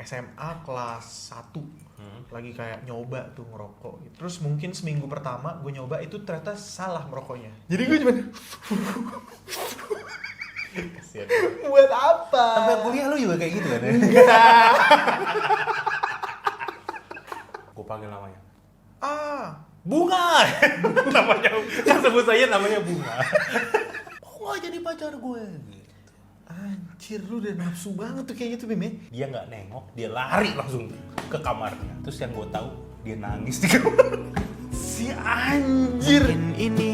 SMA kelas 1 lagi kayak nyoba tuh ngerokok gitu. Terus mungkin seminggu pertama gue nyoba itu ternyata salah merokoknya. Jadi gue cuma Kasian. buat apa? Sampai kuliah lu juga kayak gitu kan ya? Gue panggil namanya Bunga. Namanya kan sebut saja namanya Bunga. Kok gak jadi pacar gue? Gitu. Anjir, lu udah nafsu banget tuh kayaknya tuh Bim ya. Dia nggak nengok, dia lari langsung ke kamarnya. Terus yang gue tahu dia nangis di kamar. Si anjir. Mungkin ini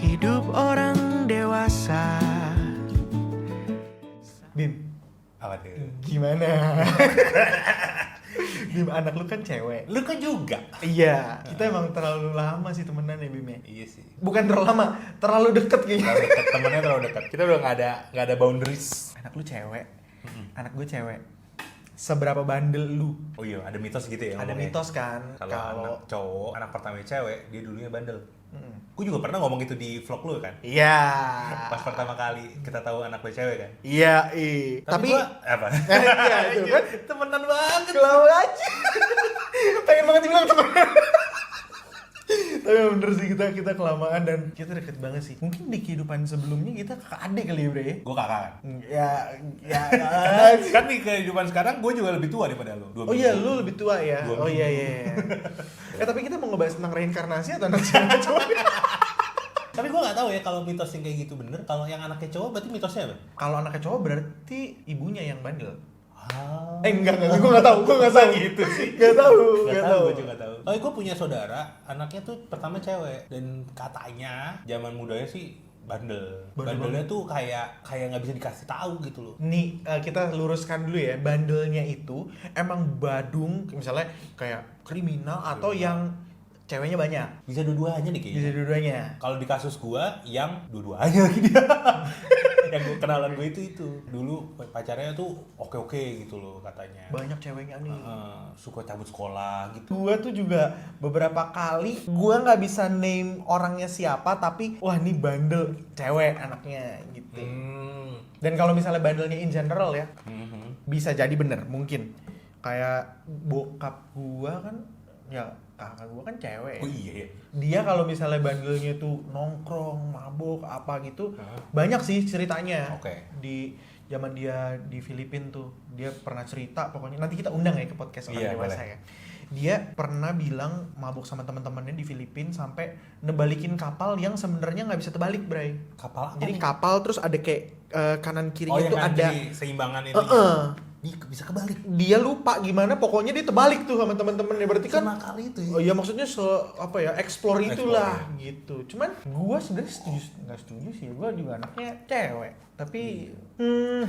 hidup orang dewasa. Bim, Apa tuh? gimana? Bim, anak lu kan cewek. Lu kan juga. Iya, kita emang terlalu lama sih temenan ya Bim ya. Iya sih. Bukan terlalu lama, terlalu deket kayaknya. Terlalu dekat, temennya terlalu dekat. Kita udah nggak ada boundaries. Anak lu cewek, anak gue cewek. Seberapa bandel lu? Oh iya, ada mitos gitu ya. Ada ngomongnya. mitos kan Kalau anak cowok, anak pertama cewek, dia dulunya bandel. Gue juga pernah ngomong itu di vlog lu kan. Iya. Pas pertama kali kita tahu anak gue cewek kan. Iya, Tapi gua, apa? iya itu kan Temenan banget. kelawar aja. Pengen banget dibilang temenan. Tapi bener sih kita kelamaan dan kita deket banget sih. Mungkin di kehidupan sebelumnya kita kakak adik kali ya Bre. Gue kakak kan. Ya. Kan di kehidupan sekarang gue juga lebih tua daripada lu. 2 Oh iya, minggu. lu lebih tua ya. 2 Oh iya minggu. iya. Tapi kita mau ngebahas tentang reinkarnasi atau anak cewek cowok? Tapi gue gak tahu ya kalau mitos yang kayak gitu bener. Kalau yang anaknya cowok berarti mitosnya apa? Kalau anaknya cowok berarti ibunya yang bandel. Ah. Enggak, gue nggak tahu, gitu sih. Nggak tahu, Gue juga tahu. Oh, gue punya saudara, anaknya tuh pertama cewek dan katanya zaman mudanya sih bandel. Bandelnya tuh kayak nggak bisa dikasih tahu gitu loh. Nih kita luruskan dulu ya, bandelnya itu emang badung, misalnya kayak kriminal atau yang ceweknya banyak. Bisa dua-duanya nih kayaknya. Bisa dua-duanya. Kalau di kasus gua yang dua-duanya lagi dia. Yang gua kenalan gue itu. Dulu pacarnya tuh oke-oke gitu loh katanya. Banyak ceweknya nih. Suka cabut sekolah gitu. Gua tuh juga beberapa kali gua nggak bisa name orangnya siapa tapi wah ini bandel cewek anaknya gitu. Dan kalau misalnya bandelnya in general ya, bisa jadi bener mungkin. Kayak bokap gua kan ya kakak gua kan cewek. Oh iya ya. Dia kalau misalnya bandelnya tuh nongkrong, mabuk apa gitu, banyak sih ceritanya. Oke. Di zaman dia di Filipina tuh, dia pernah cerita pokoknya nanti kita undang ya ke podcast orang Iya, dewasa boleh. ya. Dia pernah bilang mabuk sama teman-temannya di Filipina sampai nebalikin kapal yang sebenarnya nggak bisa terbalik, Bray. Kapal apa Jadi nih? kapal terus ada kayak kanan kirinya yang tuh kan ada jadi seimbangan itu. Dia bisa kebalik. dia lupa gimana pokoknya dia terbalik tuh sama teman-temannya berarti kan Sama kali itu ya. oh ya maksudnya apa ya explore itulah Explore, gitu. Cuman gua sebenarnya nggak setuju sih. Gua juga anaknya cewek. Tapi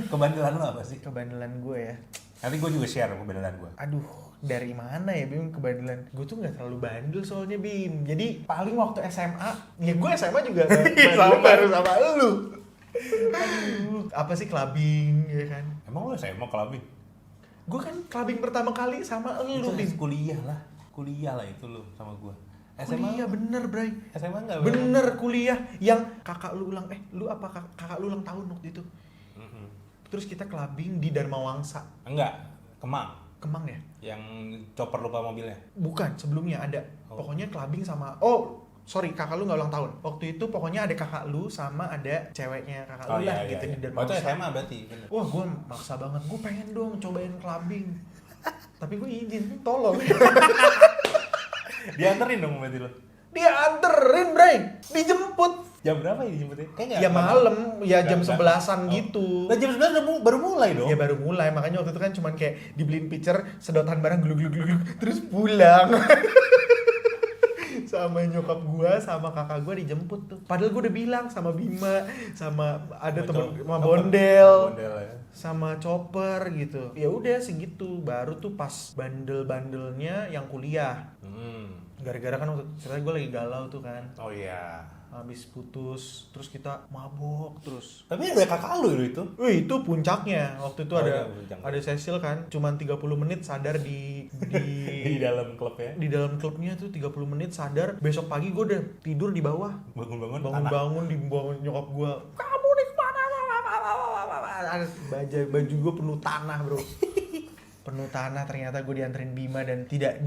Kebandelan lo apa sih? kebandelan gue ya. Nanti gue juga share kebandelan gue. Aduh, dari mana ya Bim kebandelan? Gue tuh nggak terlalu bandel soalnya Bim. Jadi paling waktu SMA, ya gue SMA juga bandel baru sama lu. Aduh, apa sih clubbing ya kan? Emang lo SMA kelabing? Gue kan clubbing pertama kali sama lu Itu Bim. kuliah lah itu lo sama gue. Kuliah bener Bray. SMA enggak? Bener kuliah yang kakak lu ulang lu apa kakak lu ulang tahun waktu itu. Terus kita clubbing di Dharma Wangsa. Enggak, Kemang. Kemang ya? Yang chopper lupa mobilnya. Bukan, sebelumnya ada. Oh. Pokoknya clubbing sama sorry, kakak lu nggak ulang tahun. Waktu itu pokoknya ada kakak lu sama ada ceweknya kakak lu lah gitu di Dharma Oh itu Wangsa. SMA berarti, bener. Wah, gue maksa banget. Gue pengen dong cobain clubbing. Tapi gue izin, tolong. Dianterin dong berarti lo. Dia anterin, Bray. Dijemput. Jam berapa ya dijemputnya? Kayaknya Ya malam, ya jam Nggak. 11-an gitu. Nah jam 11 baru mulai dong. Ya baru mulai, makanya waktu itu kan cuman kayak dibeliin pitcher, sedotan barang gluk terus pulang. Sama nyokap gua, sama kakak gua dijemput tuh. Padahal gua udah bilang sama Bima, sama ada temen sama Bondel, Ya. sama Chopper gitu. Ya udah segitu, baru tuh pas bandel-bandelnya yang kuliah. Gara-gara kan waktu ceritanya gua lagi galau tuh kan. Oh iya. Habis putus, terus kita mabok terus. Tapi ada kakak lu itu. Wih, itu puncaknya. Waktu itu Oh, ada iya, puncaknya. ada Cecil kan, cuman 30 menit sadar di Di dalam klub ya. di dalam klubnya tuh 30 menit sadar. Besok pagi gue udah tidur di bawah. Bangun-bangun tanah. Bangun-bangun dibangun nyokap gue. Kamu nih kemana? Ada baju gue penuh tanah, bro. penuh tanah, ternyata gue dianterin Bima dan tidak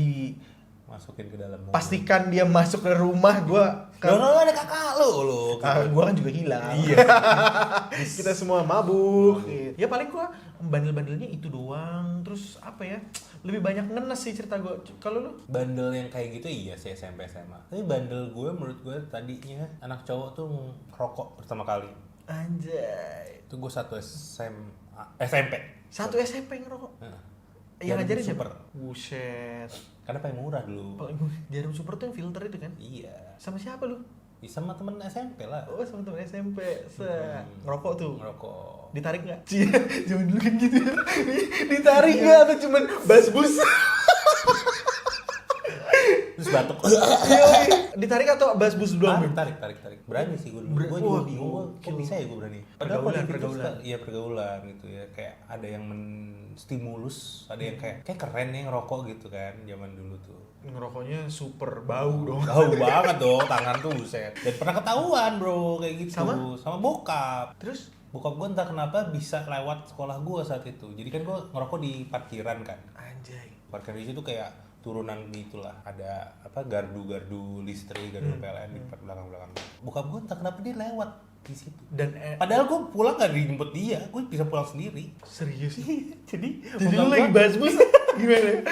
Masukin ke dalam mobil. pastikan dia masuk ke rumah gue. Lo ada kakak lo. Gue kan juga hilang. Iya. Kita semua mabuk. Gitu. Ya paling gue bandel-bandelnya itu doang. Terus apa ya? Lebih banyak ngenes sih cerita gue. Kalau lu? Bandel yang kayak gitu iya sih SMP SMA. Tapi bandel gue menurut gue tadinya anak cowok tuh ngerokok pertama kali. Anjay. Itu gue satu SMP. Satu SMP ngerokok. Yang Jarum ngajarin super. siapa? Buset. Karena paling murah dulu. Jarum super tuh yang filter itu kan? Iya. Sama siapa lu? Ya, sama temen SMP lah. Oh sama temen SMP. Ngerokok tuh? Ngerokok. Ditarik nggak? Jangan dulu kan gitu ya. Ditarik nggak atau cuman basbus? Terus batuk. Ditarik atau basbus doang? Tarik. Berani sih gue dulu. Gue juga bingung. Kok bisa ya gue berani? Pergaulan. Iya pergaulan gitu ya. Kayak ada yang menstimulus, ada yang kayak keren nih ngerokok gitu kan zaman dulu tuh. Ngerokoknya super bau dong. Bau banget dong, tangan tuh buset. Dan pernah ketahuan bro kayak gitu. Sama bokap. Terus? Bokap gue entah kenapa bisa lewat sekolah gue saat itu. Jadi kan gue ngerokok di parkiran kan. Anjay. Parkiran di situ kayak turunan gitulah, ada apa gardu listrik, gardu PLN di belakang. Bokap gue entah kenapa dia lewat di situ. Dan padahal gue pulang gak dijemput dia, gue bisa pulang sendiri. serius sih? Jadi lu lagi basbus gimana?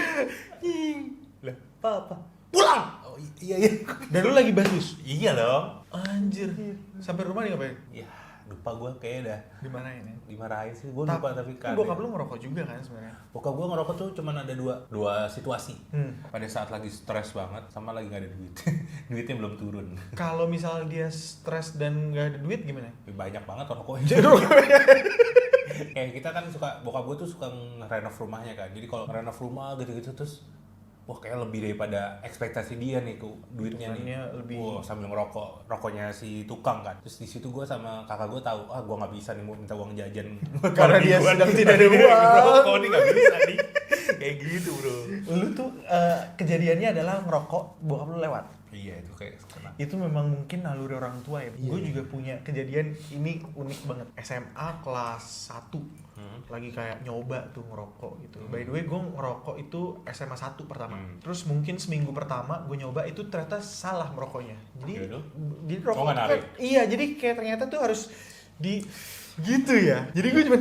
Lah, apa? Pulang. Oh iya. Dan lu lagi basbus? Iya dong. Anjir. Sampai rumah nih ngapain? Ya, lupa gue kayaknya dah. Dimarahin ya? Dimarahin sih, gue lupa tapi kan. Bokap lu ngerokok juga kan sebenarnya? Bokap gue ngerokok tuh cuman ada dua situasi. Pada saat lagi stres banget sama lagi gak ada duit. Duitnya belum turun. Kalau misalnya dia stres dan gak ada duit gimana? Banyak banget rokoknya. Kayak kita kan suka, bokap gue tuh suka ngerenov rumahnya kan. Jadi kalau ngerenov rumah gitu-gitu terus wah kayak lebih daripada ekspektasi dia nih duitnya nih. Lebih. Wah sambil ngerokok, rokoknya si tukang kan. Terus di situ gue sama kakak gue tahu, gue nggak bisa nih mau minta uang jajan. Karena dia sedang tidak ada uang. Rokok nih nggak bisa nih. Kayak gitu bro. Lu tuh kejadiannya adalah ngerokok, bokap lu lewat. Iya itu kayak kena. Itu memang mungkin naluri orang tua ya. Gue juga punya kejadian ini unik banget. SMA kelas 1 lagi kayak nyoba tuh ngerokok gitu. By the way gue ngerokok itu SMA 1 pertama. Terus mungkin seminggu pertama gue nyoba itu ternyata salah merokoknya. Jadi rokok kan, iya jadi kayak ternyata tuh harus di gitu ya. Jadi gue cuman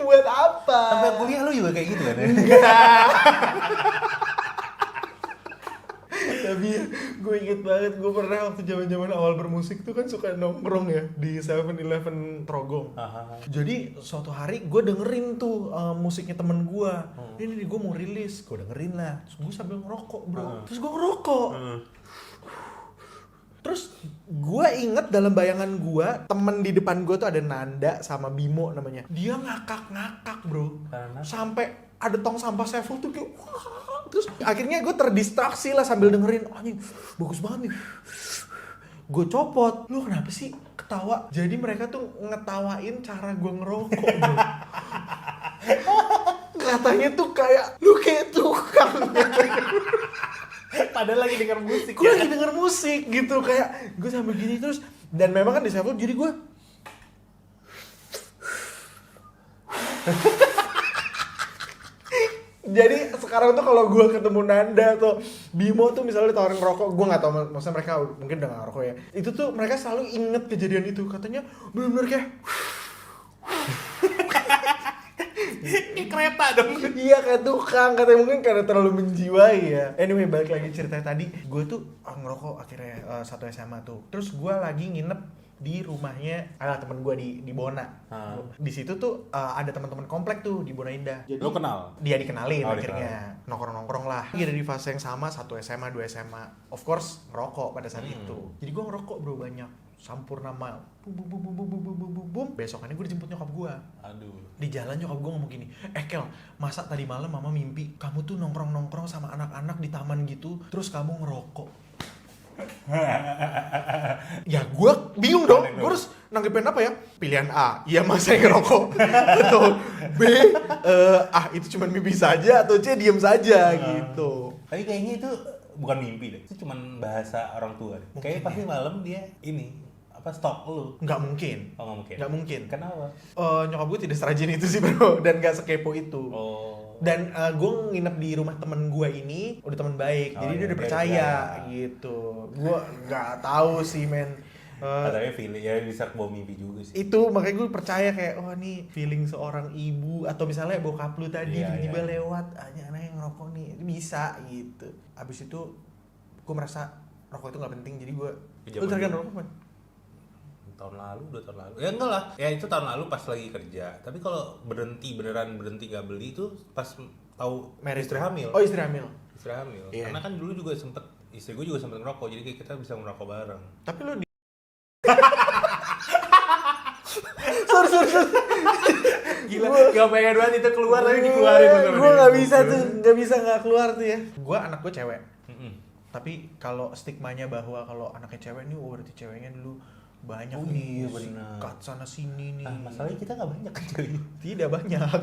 buat apa? Sampai kuliah lu juga kayak gitu kan ya? Tapi gue inget banget, gue pernah waktu zaman awal bermusik tuh kan suka nongkrong ya di 7-Eleven Trogong. Jadi suatu hari gue dengerin tuh musiknya temen gue. Ini nih gue mau rilis, gue dengerin lah. Terus gue sambil ngerokok bro. Terus gue ngerokok. Terus gue inget dalam bayangan gue, temen di depan gue tuh ada Nanda sama Bimo namanya. Dia ngakak bro. Sampai ada tong sampah Sevel tuh kayak wah. Terus akhirnya gue terdistraksi lah sambil dengerin, anjing bagus banget nih. Gue copot, lu kenapa sih ketawa? Jadi mereka tuh ngetawain cara gue ngerokok bro. Katanya tuh kayak, lu kayak tukang. Padahal lagi denger musik. Gue lagi denger musik gitu, kayak gue sambil gini terus. Dan memang kan di Sevel jadi gue jadi sekarang tuh kalau gue ketemu Nanda atau Bimo tuh misalnya ditawarin ngerokok, gue nggak tahu maksudnya mereka mungkin udah nggak ngerokok ya. Itu tuh mereka selalu inget kejadian itu, katanya benar-benar kayak Kayak kereta dong. iya kayak tukang, katanya mungkin karena terlalu menjiwai ya. Anyway balik lagi cerita tadi, gue tuh ngerokok akhirnya satu SMA tuh. Terus gue lagi nginep di rumahnya temen gue di Bona. Di situ tuh ada teman-teman komplek tuh di Bona Indah. Jadi lo kenal? Dia dikenalin akhirnya. Nongkrong-nongkrong lah. Lagi dari fase yang sama, 1 SMA, 2 SMA. Of course ngerokok pada saat itu. Jadi gue ngerokok bro banyak. Sampurna Mile. Bum. Besokannya gue dijemput nyokap gue. Aduh. Di jalan nyokap gue ngomong gini, Kel, masa tadi malam mama mimpi kamu tuh nongkrong-nongkrong sama anak-anak di taman gitu, terus kamu ngerokok. Ya gue bingung dong, gue harus nanggepin apa ya? Pilihan A, iya mas saya ngerokok. Atau B, itu cuma mimpi saja. Atau C, diem saja gitu. Tapi kayaknya itu bukan mimpi deh, itu cuma bahasa orang tua deh. Kayaknya pasti malam dia ini stok lu? Nggak mungkin. Oh, nggak mungkin. Nggak mungkin. Kenapa? Nyokap gue tidak serajin itu sih bro, dan nggak sekepo itu. Oh. Dan gue nginep di rumah temen gue ini udah temen baik, jadi dia udah percaya gitu. Gue nggak tahu sih men. Katanya feeling ya bisa bawa mimpi juga sih. Itu makanya gue percaya kayak nih feeling seorang ibu atau misalnya bokap lu tadi tiba-tiba lewat anaknya ngerokok nih bisa gitu. Abis itu gue merasa rokok itu nggak penting, jadi gue lu terakhir rokok kan? Tahun lalu, 2 tahun lalu. Ya enggak lah. Ya itu tahun lalu pas lagi kerja. Tapi kalau beneran berhenti gak beli itu pas tahu istri hamil. Oh, istri hamil. Istri hamil. Iya. Karena kan dulu juga istri gue juga sempet ngerokok, jadi kayak kita bisa ngerokok bareng. Tapi lu sorry. Gila, gak pengen banget itu keluar tapi dikeluarin. Gue nggak bisa nggak keluar tuh ya. Gue anak gue cewek. Tapi kalau stigmanya bahwa kalau anaknya cewek nih, berarti ceweknya dulu banyak nih, sikat sana sini nih. Masalahnya kita nggak banyak kan ceweknya. Tidak banyak.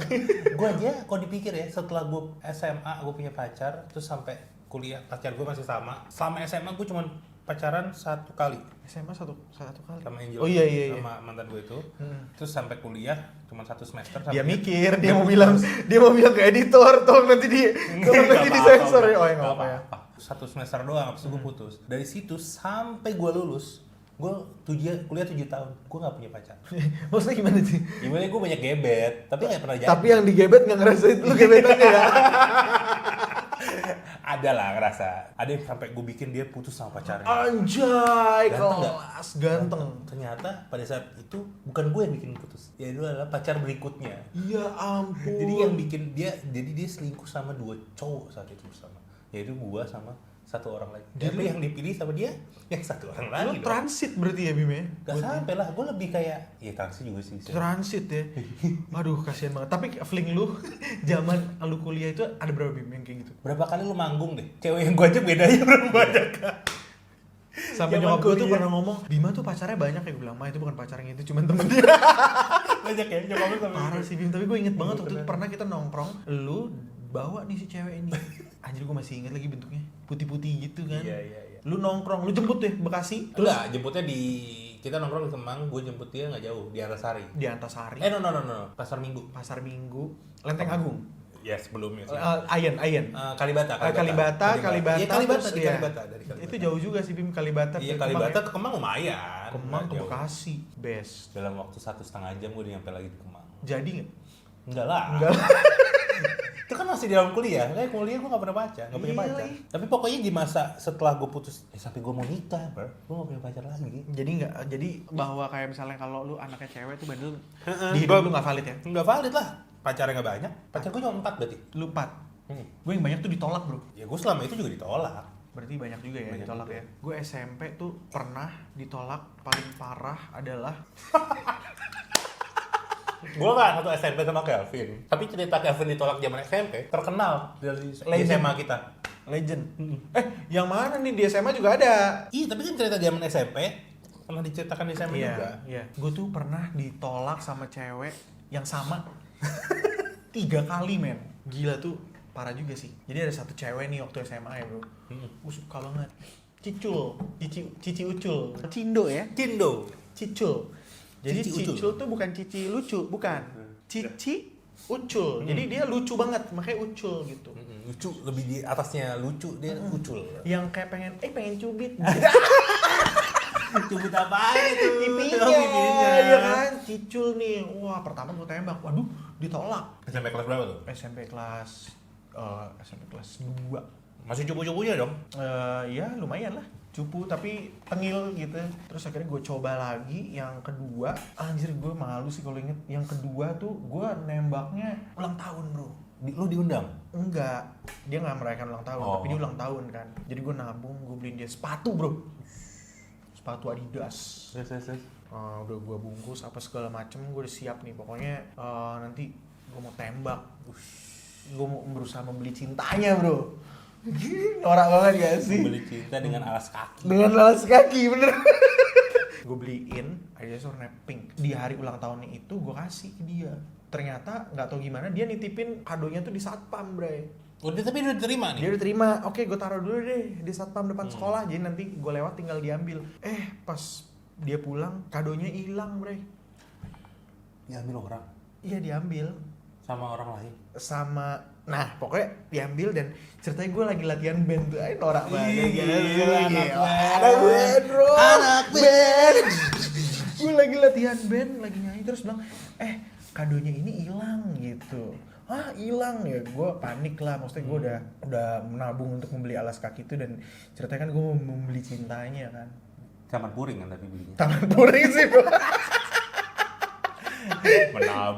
Gue aja kalau dipikir ya, setelah gue SMA gue punya pacar, terus sampai kuliah pacar gue masih sama. Selama SMA gue cuma pacaran 1 kali. SMA satu kali. Sama Angel. Oh iya. Sama mantan gue itu. Terus sampai kuliah cuma 1 semester. Dia mikir, dia mau bilang ke editor, tolong nanti disensor ya. Oh ya nggak apa ya. 1 semester doang, habis itu gue putus. Dari situ sampai gue lulus, gue kuliah 7 tahun, gue nggak punya pacar. Maksudnya gimana sih? Gimana gue banyak gebet, tapi nggak pernah jadi. Tapi yang digebet nggak ngerasain lu gebetannya ya? Ada lah ngerasa. Ada yang sampai gue bikin dia putus sama pacarnya. Anjay, Ganteng kelas ganteng. Ternyata pada saat itu bukan gue yang bikin putus. Ya itu adalah pacar berikutnya. Ya ampun. Jadi yang bikin dia selingkuh sama 2 cowok saat itu bersama. Yaitu gue sama 1 orang lagi. Tapi yang dipilih sama dia yang 1 orang lagi. Lu transit berarti ya Bim ya? Gak sampai lah, gue lebih kayak ya transit juga sih. Transit ya. Aduh kasihan banget. Tapi fling lu zaman lu kuliah itu ada berapa Bim yang kayak gitu? Berapa kali lu manggung deh? Cewek yang gue aja bedanya berapa banyak kan? Sampai nyokap gue tuh pernah ngomong, Bima tuh pacarnya banyak ya. Gue bilang, Ma itu bukan pacarnya, itu cuma temen dia. Banyak ya nyokap lu sampai. Parah sih Bim, tapi gue inget banget waktu itu pernah kita nongkrong, lu bawa nih si cewek ini. Anjir gue masih inget lagi bentuknya, putih-putih gitu kan. Iya. Lu nongkrong, lu jemput deh Bekasi. Enggak, jemputnya kita nongkrong di Kemang, gue jemput dia nggak jauh, di Antasari. Di Antasari. No, Pasar Minggu. Pasar Minggu, Lenteng Agung. Ya sebelumnya sih. Ayen. Kalibata. Kalibata. Iya, Kalibata, terus, di iya. Kalibata dari Kalibata. Itu jauh juga sih Bim, Kalibata. Iya, Kalibata ke Kemang lumayan. Kemang ke Nggak jauh. Bekasi, best. Dalam waktu 1,5 jam gue udah nyampe lagi di Kemang. Jadi nggak? Enggak lah. Itu kan masih di dalam kuliah. Kayak kuliah gue gak pernah pacar, gak punya pacar. Tapi pokoknya di masa setelah gue putus, sampai gue mau nikah, bro, gue gak punya pacar lagi. Jadi bahwa kayak misalnya kalau lu anaknya cewek tuh bandel di hidup lu nggak valid ya? Nggak valid lah. Pacarnya nggak banyak. Pacar gue cuma 4 berarti. Lu 4. Gue yang banyak tuh ditolak bro. Ya gue selama itu juga ditolak. Berarti banyak juga ya Banyak ditolak juga. ya. Gue SMP tuh pernah ditolak paling parah adalah Gue gak satu SMP sama Kelvin. Tapi cerita Kelvin ditolak zaman SMP terkenal dari SMA kita. legend. Yang mana nih di SMA juga ada? Iya, tapi kan cerita zaman SMP pernah diceritakan di SMA juga. Iya. Gue tuh pernah ditolak sama cewek yang sama 3 kali men. Gila tuh parah juga sih. Jadi ada satu cewek nih waktu SMA ya bro. Gue suka banget. Cici Ucul. Cindo ya? Cindo. Cicul. Jadi Cici Cicul tuh bukan Cici lucu, bukan. Cici Ucul. Jadi dia lucu banget, makanya Ucul gitu. Lucu, lebih di atasnya lucu, dia ucul. Yang kayak pengen cubit. Cubit apa itu? Pipinya. Iya kan? Cicul nih. Wah, pertama gue tembak. Waduh, ditolak. SMP kelas berapa tuh? SMP kelas 2. Masih cupu-cupunya dong? Ya lumayan lah. Cupu tapi tengil gitu. Terus akhirnya gue coba lagi yang kedua. Anjir gue malu sih kalau inget. Yang kedua tuh gue nembaknya ulang tahun bro. Lu diundang? Enggak, dia nggak merayakan ulang tahun, tapi dia ulang tahun kan. Jadi gue nabung, gue beliin dia sepatu bro. Sepatu Adidas. Yes. Udah gue bungkus apa segala macem, gue udah siap nih. Pokoknya nanti gue mau tembak. Gue mau berusaha membeli cintanya bro. Norak banget gak sih? Beli cinta dengan alas kaki. Dengan alas kaki, bener. Gue beliin Adidas warna pink. Di hari ulang tahunnya itu gue kasih ke dia. Ternyata nggak tahu gimana dia nitipin kadonya tuh di satpam, Bray. Tapi udah diterima nih? Dia udah terima. Oke, gue taruh dulu deh di satpam depan sekolah. Jadi nanti gue lewat tinggal diambil. Pas dia pulang kadonya hilang bre. Diambil orang Iya diambil sama orang lain. sama, nah pokoknya diambil. Dan ceritanya gue lagi latihan band tuh, norak banget. Gila, Anak band bro, anak band. Gue lagi latihan band, lagi nyanyi terus bilang, kadonya ini hilang gitu. Ah hilang ya, gue panik lah. Maksudnya gue udah menabung untuk membeli alas kaki itu, dan ceritanya kan gue mau membeli cintanya kan. Taman Puring kan tapi belinya. Taman Puring sih bro.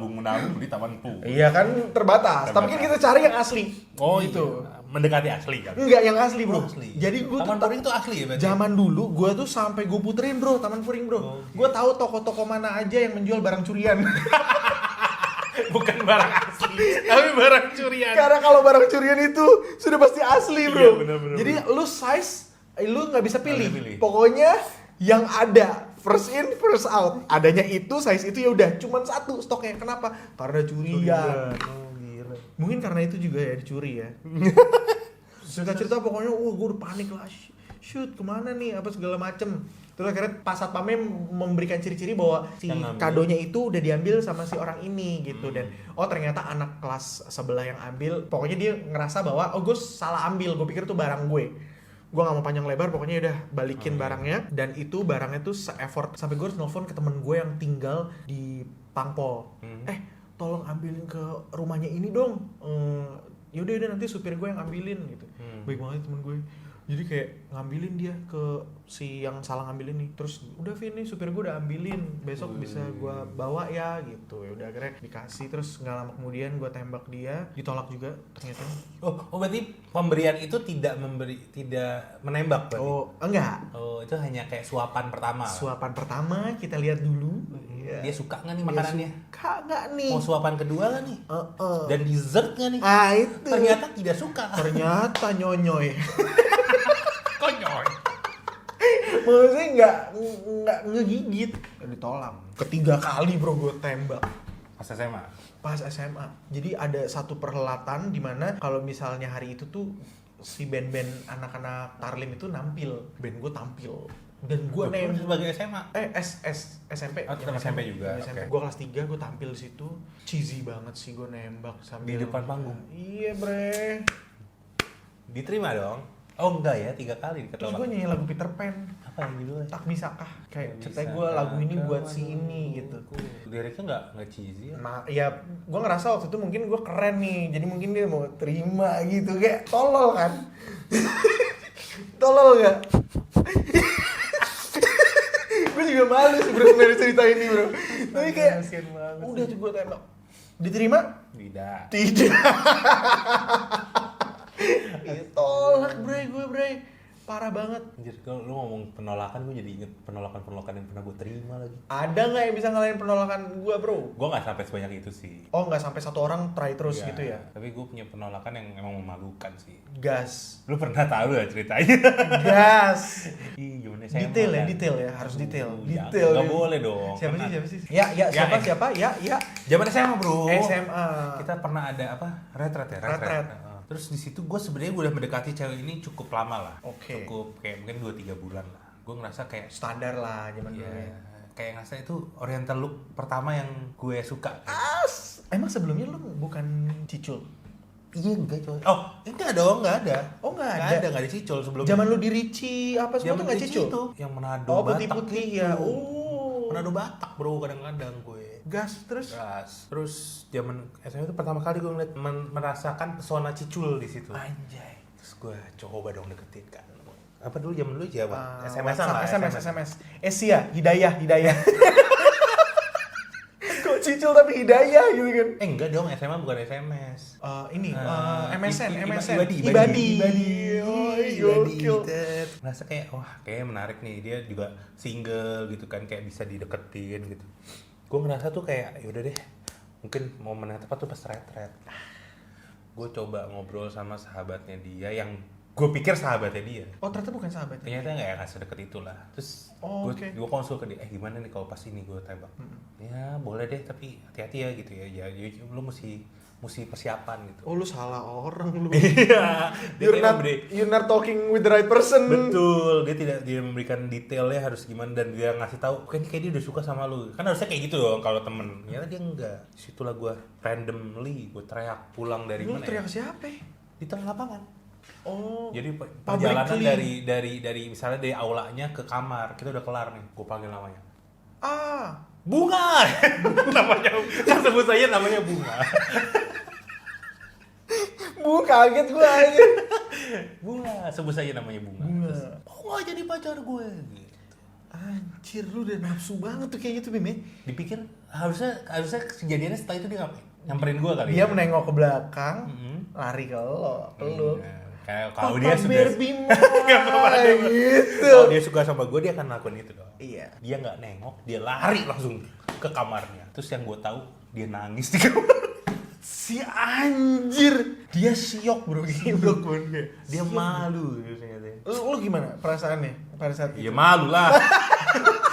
menabung di Taman Puring. Iya kan terbatas, tapi kan kita cari yang asli. Oh gitu. iya. Mendekati asli kan. Enggak, yang asli bro. Asli. Jadi gue Taman Puring itu asli ya berarti. Zaman dulu gue tuh sampai gue puterin bro Taman Puring bro. Oh, Gue tahu toko-toko mana aja yang menjual barang curian. Bukan barang asli, tapi barang curian. Karena kalau barang curian itu sudah pasti asli bro. Iya, bener. Jadi lu size, lu nggak bisa pilih. Nggak bisa pilih. Pokoknya yang ada first in first out. Adanya itu size itu ya udah cuman satu stoknya. Kenapa? Karena curian. Oh gila. Mungkin karena itu juga ya dicuri ya. Cerita-cerita pokoknya gue udah panik lah. Shoot kemana nih apa segala macem. Terus akhirnya pas satpamnya memberikan ciri-ciri bahwa si kadonya itu udah diambil sama si orang ini gitu. Dan ternyata anak kelas sebelah yang ambil. Pokoknya dia ngerasa bahwa gue salah ambil, gue pikir itu barang gue gak mau panjang lebar, pokoknya udah balikin barangnya. Dan itu barangnya tuh se-effort sampai gue harus nelfon ke temen gue yang tinggal di Pangpol. Tolong ambilin ke rumahnya ini dong. Yaudah nanti supir gue yang ambilin gitu. Baik banget temen gue. Jadi kayak ngambilin dia ke si yang salah ngambilin nih. Terus udah Vin nih supir gue udah ambilin, besok bisa gue bawa ya gitu. Ya udah akhirnya dikasih. Terus nggak lama kemudian gue tembak dia, ditolak juga ternyata. Oh berarti pemberian itu tidak menembak berarti? Oh enggak. Oh itu hanya kayak suapan pertama. Suapan pertama kita lihat dulu. Dia suka nggak nih makanannya? Suka nggak nih? Mau suapan kedua nggak nih? Dan dessert nggak nih? Itu. Ternyata tidak suka. Ternyata nyonyoy. Konyol. Maksudnya nggak ngegigit, ditolak. Ketiga kali bro gue tembak. Pas SMA. Jadi ada satu perhelatan di mana kalau misalnya hari itu tuh si band-band anak-anak Tarlim itu nampil, band gue tampil. Dan gue nembak sebagai SMA. SMP. Oh, tetap SMP juga. SMP. Gue kelas 3 gue tampil di situ. Cheesy banget sih gue nembak sambil Di depan panggung. Iya bre. Diterima dong. Oh enggak ya, 3 kali Terus ketolak. gue nyanyi lagu Peter Pan. Apa yang judulnya? Tak bisakah? Kayak Tak ceritanya gue bisakah lagu ini buat kau si ini gitu. Liriknya nggak cheesy ya? Nah, ya gue ngerasa waktu itu mungkin gue keren nih. Jadi mungkin dia mau terima gitu. Kayak tolol kan? Tolol gak? Gue juga malu sih bro sebenarnya cerita ini bro. Tapi kayak udah tuh gue tembak. Diterima? Tidak. Tidak. Tolak bre. Parah banget. Anjir, kalau lu ngomong penolakan, gue jadi inget penolakan yang pernah gue terima lagi. Ada nggak yang bisa ngalahin penolakan gue bro? Gue nggak sampai sebanyak itu sih. Oh nggak sampai satu orang try terus Iya, gitu ya? Tapi gue punya penolakan yang emang memalukan sih. Gas. Lu pernah tahu ya ceritanya? Gas. Ih, gimana saya Detail ya, harus detail. Ya, Detail. nggak boleh dong. Siapa Pernah- sih? Ya, siapa? Ya. Zaman SMA bro. SMA. Kita pernah ada apa? Retret ya? Retret. Terus di situ gue sebenarnya udah mendekati cewek ini cukup lama lah. Oke. Cukup kayak mungkin 2-3 bulan lah. Gue ngerasa kayak Standar lah zaman dulu ya, ya. kayak ngerasa itu oriental look pertama yang gue suka. Emang sebelumnya lu bukan cicul? Iya enggak coy. Oh enggak dong, enggak ada. Oh nggak Enggak ada. ada, enggak ada cicol sebelumnya. Zaman lu di Ricci apa semua tuh nggak Ricci cicul? itu yang Manado Oh Batak putih-putih gitu. ya. Oh. Manado Batak bro kadang-kadang gue. Gas terus. Gas. Terus zaman SMA itu pertama kali gue ngeliat merasakan pesona cicul di situ. Anjay. Terus gue coba dong deketin kan. Apa dulu zaman dulu Jawa? SMS WhatsApp, lah. SMS. Esia, Hidayah. Kok cicul tapi Hidayah gitu kan? Enggak dong, SMA bukan SMS. MSN. Ibadi. Oh, gokil. Merasa kayak wah kayak menarik nih, dia juga single gitu kan, kayak bisa dideketin gitu. Gue ngerasa tuh kayak yaudah deh, mungkin momen yang tepat tuh pas retret. Gue coba ngobrol sama sahabatnya dia yang gue pikir sahabatnya dia. Oh ternyata bukan sahabatnya. Ternyata nggak sedekat itulah. Terus gue konsul ke dia, gimana nih kalau pas ini gue tembak? Ya boleh deh, tapi hati-hati ya gitu ya. Ya lu mesti mesti persiapan gitu. Oh lu salah orang lu. Iya. You're not talking with the right person. Betul, dia memberikan detailnya harus gimana dan dia ngasih tahu, kayak dia udah suka sama lu. Kan harusnya kayak gitu dong kalau temen. Ya dia enggak. Situlah gue randomly gue teriak pulang dari Lu mana? teriak siapa? Di tengah lapangan. Oh. Jadi perjalanan dari misalnya dari aulanya ke kamar, kita udah kelar nih. Gue panggil namanya. Bunga. Namanya kan sebut saja namanya Bunga. Kaget gue aja. Bunga, sebut saja namanya Bunga. Terus, nggak jadi pacar gue gitu. Anjir lu udah nafsu banget tuh kayak gitu Bim ya. Dipikir harusnya kejadiannya setelah itu dia ngapain? Nyamperin gue kali. Dia menengok ke belakang, lari ke lo, peluk. Kayak kalau dia sudah gitu. Kalau dia suka sama gue dia akan lakukan itu dong. Iya. Dia nggak nengok, dia lari langsung ke kamarnya. Terus yang gue tahu dia nangis di kamar. Si anjir, dia syok bro gitu. Dia malu ternyata. Lu gimana perasaannya pada saat itu? Ya malu lah.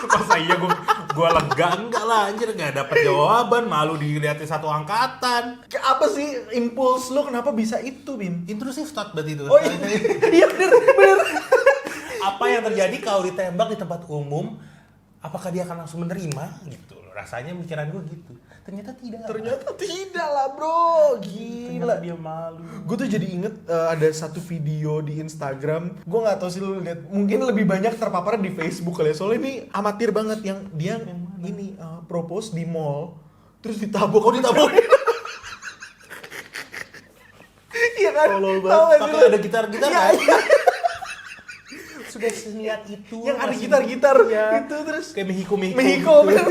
Masa iya gue lega enggak lah anjir, nggak dapet jawaban, malu dilihatin satu angkatan. Apa sih impuls lu kenapa bisa itu Bim? Intrusive thought berarti itu. Oh iya bener. Apa yang terjadi kalau ditembak di tempat umum? Apakah dia akan langsung menerima gitu? Rasanya pikiran gue gitu. Ternyata tidak lah bro, gila. Ternyata dia malu. Gue tuh jadi inget ada satu video di Instagram. Gue nggak tahu sih lu lihat, mungkin lebih banyak terpapar di Facebook kali ya. Soalnya ini amatir banget yang dia ini propose di mall, terus ditabok. Iya kan? Pakai ada gitar-gitar kan? Sudah seniat itu. Yang ada gitar-gitar ya. Itu terus kayak Mexico Mexico bener.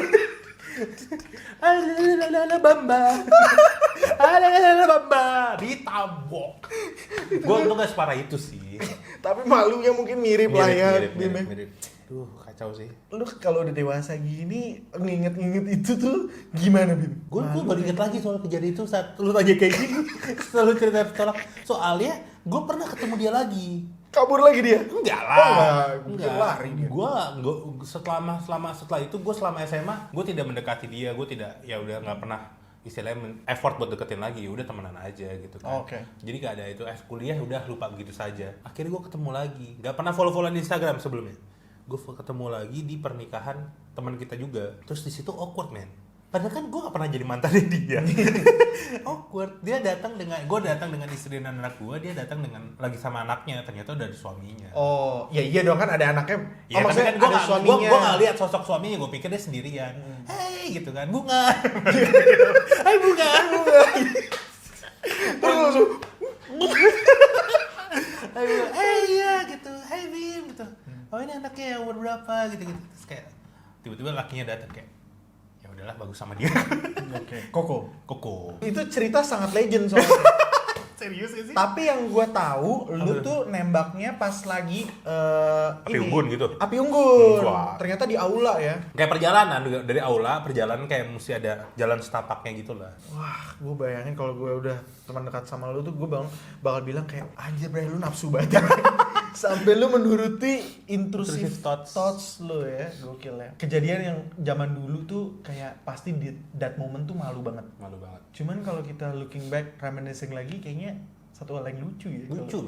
Ala bamba ditabok. Gue untung gak separah itu sih. Tapi malunya mungkin mirip lah ya. Mirip. Duh kacau sih. Lu kalau udah dewasa gini nginget itu tuh gimana Bim? Gue baru inget lagi soal kejadian itu saat lu tanya kayak gini. Selalu cerita tolak. Soalnya gue pernah ketemu dia lagi. Kabur lagi dia? Enggak lah. Enggak lari dia. Gue setelah itu gue selama SMA gue tidak mendekati dia, gue tidak ya udah nggak pernah istilahnya effort buat deketin lagi, udah temenan aja gitu kan. Oke. Jadi gak ada itu kuliah udah lupa gitu saja. Akhirnya gue ketemu lagi, nggak pernah follow-followan di Instagram sebelumnya. Gue ketemu lagi di pernikahan teman kita juga. Terus di situ awkward man. Padahal kan gue gak pernah jadi mantannya dia. Awkward. Gue datang dengan istri dan anak gue, dia datang dengan lagi sama anaknya, ternyata udah ada suaminya. Oh, ya iya dong kan ada anaknya. Ya, oh, maksudnya kan ada suaminya. Gue gak lihat sosok suaminya, gue pikir dia sendirian. Hey gitu kan, Bunga. Hai Bunga. Terus langsung Hey iya gitu, hey Bim gitu. Oh ini anaknya yang umur berapa gitu. Terus kayak tiba-tiba lakinya datang kayak, ya udahlah bagus sama dia. Oke. Koko. Itu cerita sangat legend soalnya. serius gak sih? Tapi yang gue tahu, lu tuh nembaknya pas lagi Api unggun gitu? Api unggun. Wah. Ternyata di aula ya. Kayak perjalanan dari aula, perjalanan kayak mesti ada jalan setapaknya gitu lah. Wah, gue bayangin kalau gue udah teman dekat sama lu tuh gue bakal bilang kayak anjir bre lu nafsu banget. Sampai lu menuruti intrusive thoughts lu ya, gokil ya. Kejadian yang zaman dulu tuh kayak pasti di that moment tuh malu banget. Cuman kalau kita looking back, reminiscing lagi kayaknya satu hal yang lucu ya. Lucu.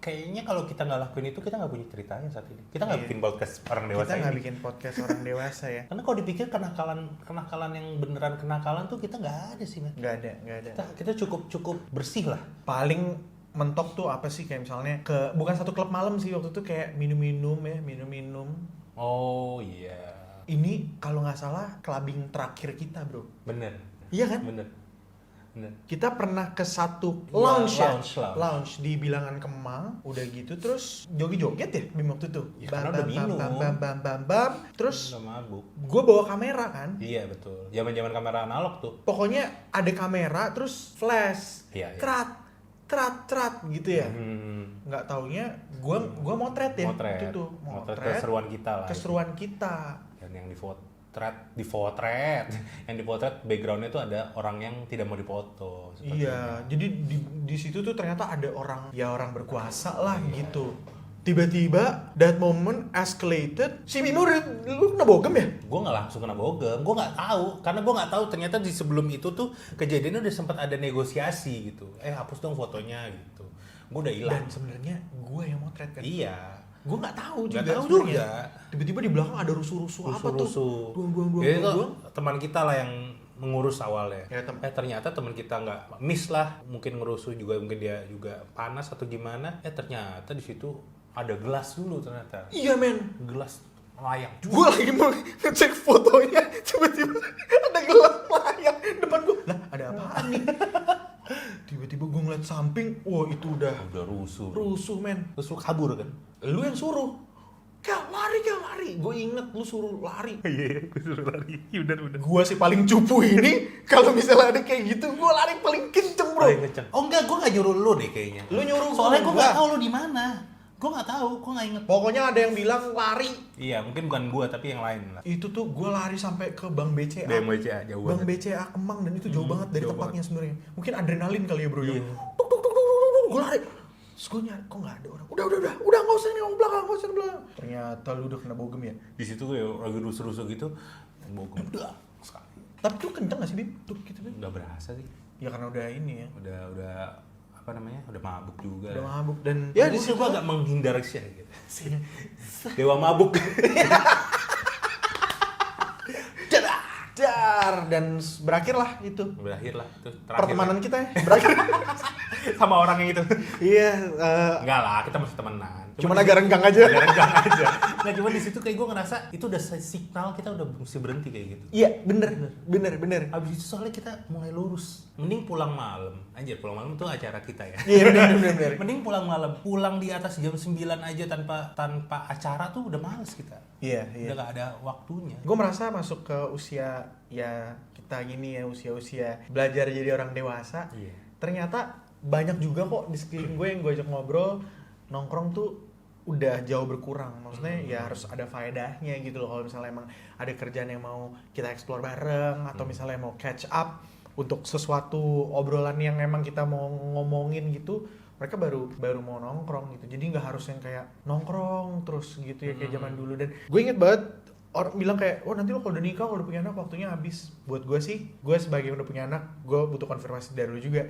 Kayaknya kalau kita nggak lakuin itu kita nggak punya ceritanya saat ini. Kita nggak bikin podcast orang dewasa. Kita nggak bikin podcast orang dewasa ya. Karena kalau dipikir kenakalan yang beneran kenakalan tuh kita nggak ada sih, man. Nggak ada. Kita cukup bersih lah. Paling mentok tuh apa sih kayak misalnya bukan satu klub malam sih waktu itu kayak minum-minum. Oh iya. Ini kalau nggak salah clubbing terakhir kita bro. Bener. Iya kan? Bener. Kita pernah ke satu lounge di Bilangan Kemang, udah gitu terus joget-joget ya Bim waktu itu. Ya, karena udah minum. Bam. Terus udah mabuk. Gue bawa kamera kan. Iya betul. Zaman kamera analog tuh. Pokoknya ada kamera terus flash. Iya. Trat gitu ya. Nggak taunya gue motret ya. Motret. Itu tuh motret keseruan kita lah. Keseruan kita. Dan yang dipotret yang dipotret backgroundnya tuh ada orang yang tidak mau dipoto. Iya, jadi di situ tuh ternyata ada orang berkuasa lah gitu. tiba-tiba that moment escalated. Si Bimo lu kena bogem ya? Gue nggak langsung kena bogem, gue nggak tahu karena gue nggak tahu ternyata di sebelum itu tuh kejadiannya udah sempat ada negosiasi gitu. Hapus dong fotonya gitu. Gue udah hilang. Dan sebenarnya gue yang motret kan. Iya. Gue nggak tahu juga. Nggak tahu sebenarnya. juga. Tiba-tiba di belakang ada rusuh-rusuh apa tuh? Buang. Jadi itu teman kita lah yang mengurus awalnya. Ya, Ternyata teman kita nggak miss lah, mungkin ngerusuh juga, mungkin dia juga panas atau gimana. Ternyata di situ ada gelas dulu ternyata. Iya men. Gelas layang. Gue lagi mau ngecek fotonya, tiba-tiba ada gelas layang depan gue. Lah ada apaan nih? Tiba-tiba gue ngeliat samping, wah itu udah rusuh men. Terus lu kabur kan? Lu yang suruh. Kak lari. Gue inget lu suruh lari. Iya, gue suruh lari. Bener. Gue sih paling cupu ini. Kalau misalnya ada kayak gitu, gue lari paling kenceng bro. Paling kenceng. Oh enggak, gue nggak nyuruh lu deh kayaknya. Lu nyuruh soalnya gue gua. nggak tahu lu di mana. Gue nggak tahu, gue nggak inget. Pokoknya ada yang bilang lari. Iya, mungkin bukan gue tapi yang lain lah. Itu tuh gue lari sampai ke Bank BCA. BCA jauh Bank banget. BCA Kemang dan itu jauh banget dari jauh tempatnya sebenarnya. Mungkin adrenalin kali ya bro ya. Iya. Gue lari. Terus gue nyari, kok nggak ada orang. Udah nggak usah nih orang belakang, nggak usah di belakang. Ternyata lu udah kena bogem ya. Di situ gue lagi rusuh-rusuh gitu, bogem udah sekali. Tapi tuh kenceng nggak sih Bim? Tuh gitu Bim. Nggak berasa sih. Ya karena udah ini ya. Udah apa namanya? Udah mabuk juga. Udah mabuk dan Ya di situ gue agak menghindar sih gitu. Dewa mabuk. Dar dan berakhirlah itu. Berakhirlah itu terakhir. Pertemanan kita ya berakhir. Sama orang yang itu. Iya. Enggak lah, kita masih temenan. Cuman agak renggang aja. Agak renggang aja. Nah, cuma di situ kayak gue ngerasa itu udah signal kita udah mesti berhenti kayak gitu. Iya, bener. Habis itu soalnya kita mulai lurus. Mending pulang malam. Anjir, pulang malam itu acara kita ya. Iya, bener. Mending pulang malam. Pulang di atas jam 9 aja tanpa acara tuh udah males kita. Iya. Udah gak ada waktunya. Gue merasa masuk ke usia ya kita gini ya, usia belajar jadi orang dewasa. Iya. Ternyata banyak juga kok di sekeliling gue yang gue ajak ngobrol, nongkrong tuh udah jauh berkurang. Maksudnya ya harus ada faedahnya gitu loh. Kalau misalnya emang ada kerjaan yang mau kita explore bareng atau misalnya mau catch up untuk sesuatu obrolan yang emang kita mau ngomongin gitu, mereka baru mau nongkrong gitu. Jadi nggak harus yang kayak nongkrong terus gitu ya kayak zaman dulu. Dan gue inget banget orang bilang kayak, oh nanti lo kalau udah nikah, kalau udah punya anak waktunya habis. Buat gue sih, gue sebagai yang udah punya anak, gue butuh konfirmasi dari lo juga.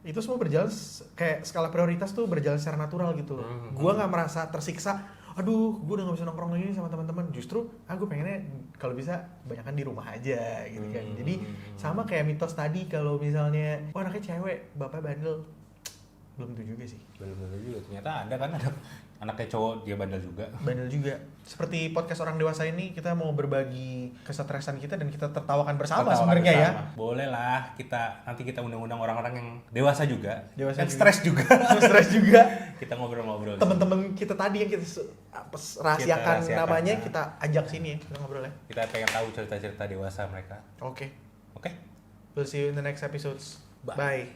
Itu semua berjalan kayak skala prioritas tuh berjalan secara natural gitu loh. Gue nggak merasa tersiksa. Aduh, gue udah nggak bisa nongkrong lagi nih sama teman-teman. Justru, gue pengennya kalau bisa kebanyakan di rumah aja gitu kan. Jadi sama kayak mitos tadi kalau misalnya, oh anaknya cewek, bapak bandel. Belum tentu juga sih. Belum juga. Ternyata ada kan ada anaknya cowok dia bandel juga. Bandel juga. Seperti podcast orang dewasa ini kita mau berbagi kesetresan kita dan kita tertawakan bersama sebenarnya ya. Boleh lah nanti kita undang-undang orang-orang yang dewasa juga. Dewasa kan juga. stres juga. Stres juga. Kita ngobrol-ngobrol. Teman-teman kita tadi yang kita rahasiakan Kita namanya kita ajak sini ya, kita ngobrol ya. Kita pengen tahu cerita-cerita dewasa mereka. Oke. Oke? We'll see you in the next episodes. Bye. Bye.